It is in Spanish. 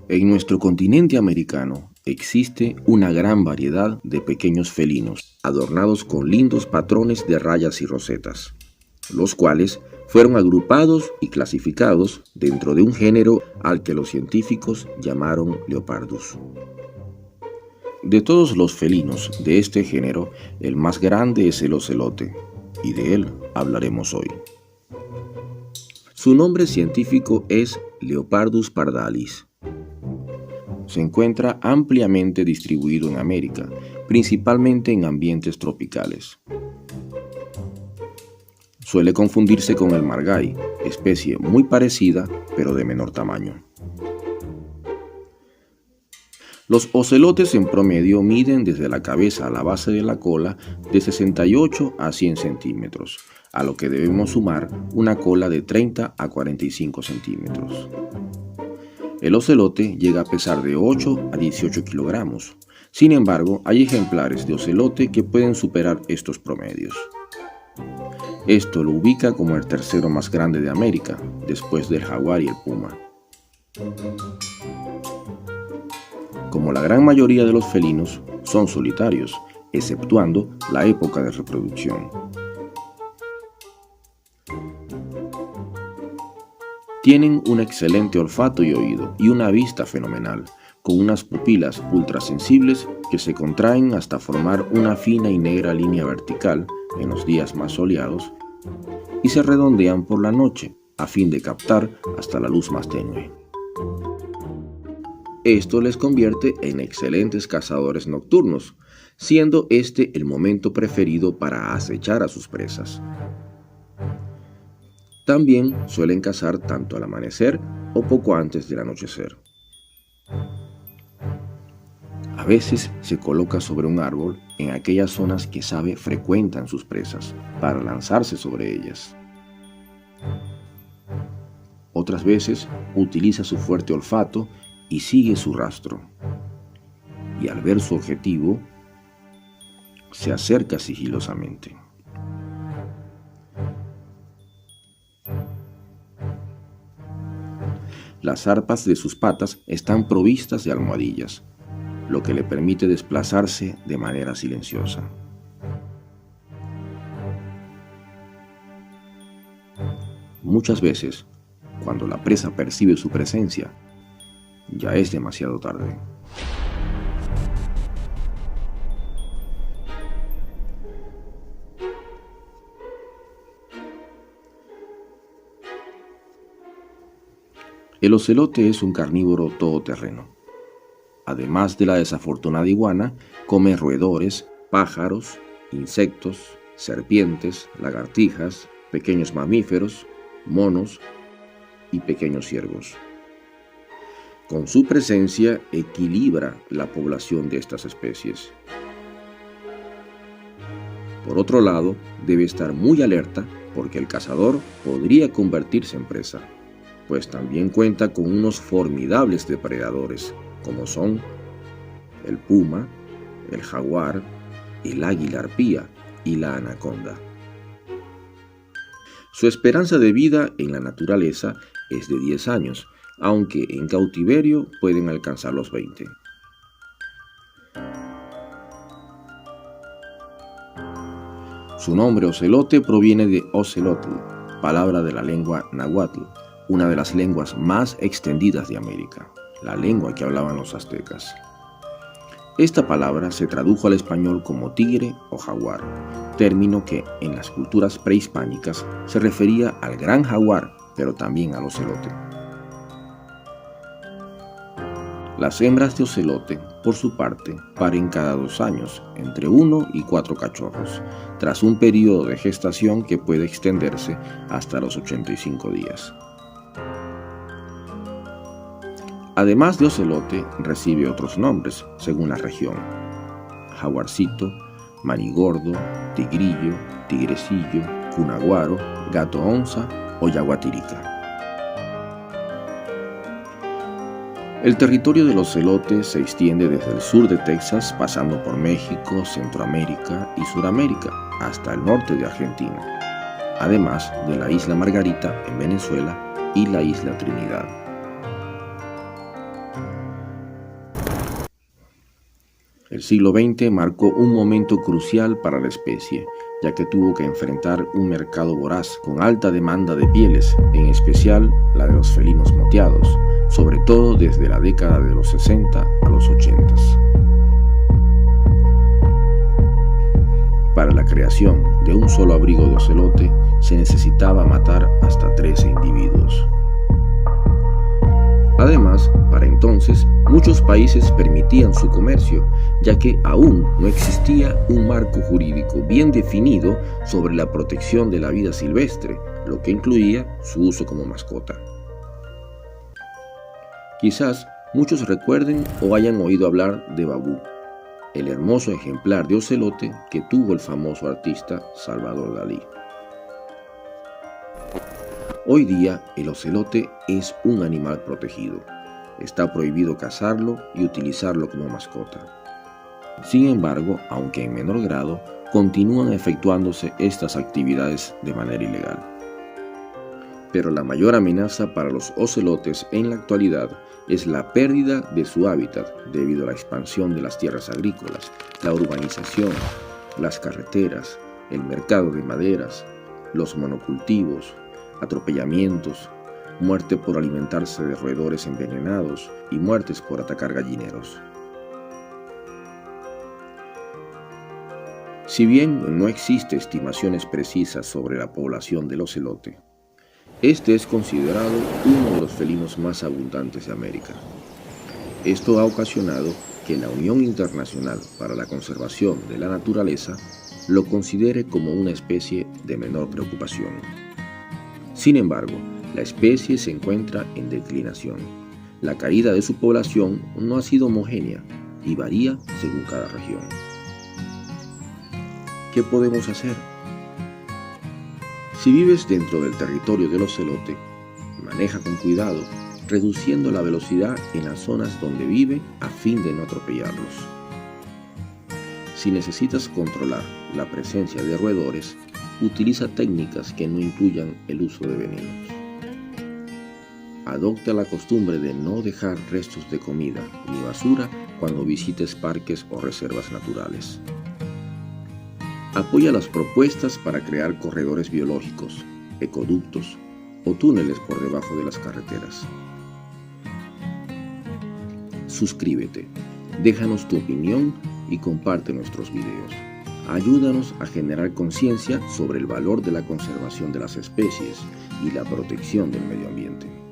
En nuestro continente americano existe una gran variedad de pequeños felinos, adornados con lindos patrones de rayas y rosetas, los cuales fueron agrupados y clasificados dentro de un género al que los científicos llamaron Leopardus. De todos los felinos de este género, el más grande es el ocelote, y de él hablaremos hoy. Su nombre científico es Leopardus pardalis. Se encuentra ampliamente distribuido en América, principalmente en ambientes tropicales. Suele confundirse con el margay, especie muy parecida pero de menor tamaño. Los ocelotes en promedio miden desde la cabeza a la base de la cola de 68 a 100 centímetros, a lo que debemos sumar una cola de 30 a 45 centímetros. El ocelote llega a pesar de 8 a 18 kilogramos. Sin embargo, hay ejemplares de ocelote que pueden superar estos promedios. Esto lo ubica como el tercero más grande de América, después del jaguar y el puma. Como la gran mayoría de los felinos, son solitarios, exceptuando la época de reproducción. Tienen un excelente olfato y oído y una vista fenomenal, con unas pupilas ultrasensibles que se contraen hasta formar una fina y negra línea vertical en los días más soleados y se redondean por la noche a fin de captar hasta la luz más tenue. Esto les convierte en excelentes cazadores nocturnos, siendo este el momento preferido para acechar a sus presas. También suelen cazar tanto al amanecer o poco antes del anochecer. A veces se coloca sobre un árbol en aquellas zonas que sabe frecuentan sus presas para lanzarse sobre ellas. Otras veces utiliza su fuerte olfato y sigue su rastro. Y al ver su objetivo, se acerca sigilosamente. Las zarpas de sus patas están provistas de almohadillas, lo que le permite desplazarse de manera silenciosa. Muchas veces, cuando la presa percibe su presencia, ya es demasiado tarde. El ocelote es un carnívoro todoterreno. Además de la desafortunada iguana, come roedores, pájaros, insectos, serpientes, lagartijas, pequeños mamíferos, monos y pequeños ciervos. Con su presencia equilibra la población de estas especies. Por otro lado, debe estar muy alerta porque el cazador podría convertirse en presa, pues también cuenta con unos formidables depredadores, como son el puma, el jaguar, el águila arpía y la anaconda. Su esperanza de vida en la naturaleza es de 10 años, aunque en cautiverio pueden alcanzar los 20. Su nombre ocelote proviene de ocelotl, palabra de la lengua náhuatl, una de las lenguas más extendidas de América, la lengua que hablaban los aztecas. Esta palabra se tradujo al español como tigre o jaguar, término que en las culturas prehispánicas se refería al gran jaguar, pero también al ocelote. Las hembras de ocelote, por su parte, paren cada 2 años, entre 1 y 4 cachorros, tras un periodo de gestación que puede extenderse hasta los 85 días. Además de ocelote, recibe otros nombres según la región: jaguarcito, manigordo, tigrillo, tigrecillo, cunaguaro, gato onza o yaguatirica. El territorio del ocelote se extiende desde el sur de Texas, pasando por México, Centroamérica y Suramérica, hasta el norte de Argentina, además de la isla Margarita en Venezuela y la isla Trinidad. El siglo XX marcó un momento crucial para la especie, ya que tuvo que enfrentar un mercado voraz con alta demanda de pieles, en especial la de los felinos moteados, sobre todo desde la década de los 60 a los 80. Para la creación de un solo abrigo de ocelote se necesitaba matar hasta 13 individuos. Además, para entonces, muchos países permitían su comercio, ya que aún no existía un marco jurídico bien definido sobre la protección de la vida silvestre, lo que incluía su uso como mascota. Quizás muchos recuerden o hayan oído hablar de Babú, el hermoso ejemplar de ocelote que tuvo el famoso artista Salvador Dalí. Hoy día, el ocelote es un animal protegido. Está prohibido cazarlo y utilizarlo como mascota. Sin embargo, aunque en menor grado, continúan efectuándose estas actividades de manera ilegal. Pero la mayor amenaza para los ocelotes en la actualidad es la pérdida de su hábitat debido a la expansión de las tierras agrícolas, la urbanización, las carreteras, el mercado de maderas, los monocultivos, atropellamientos, muerte por alimentarse de roedores envenenados y muertes por atacar gallineros. Si bien no existen estimaciones precisas sobre la población del ocelote, este es considerado uno de los felinos más abundantes de América. Esto ha ocasionado que la Unión Internacional para la Conservación de la Naturaleza lo considere como una especie de menor preocupación. Sin embargo, la especie se encuentra en declinación. La caída de su población no ha sido homogénea y varía según cada región. ¿Qué podemos hacer? Si vives dentro del territorio del ocelote, maneja con cuidado, reduciendo la velocidad en las zonas donde vive a fin de no atropellarlos. Si necesitas controlar la presencia de roedores, utiliza técnicas que no incluyan el uso de venenos. Adopta la costumbre de no dejar restos de comida ni basura cuando visites parques o reservas naturales. Apoya las propuestas para crear corredores biológicos, ecoductos o túneles por debajo de las carreteras. Suscríbete, déjanos tu opinión y comparte nuestros videos. Ayúdanos a generar conciencia sobre el valor de la conservación de las especies y la protección del medio ambiente.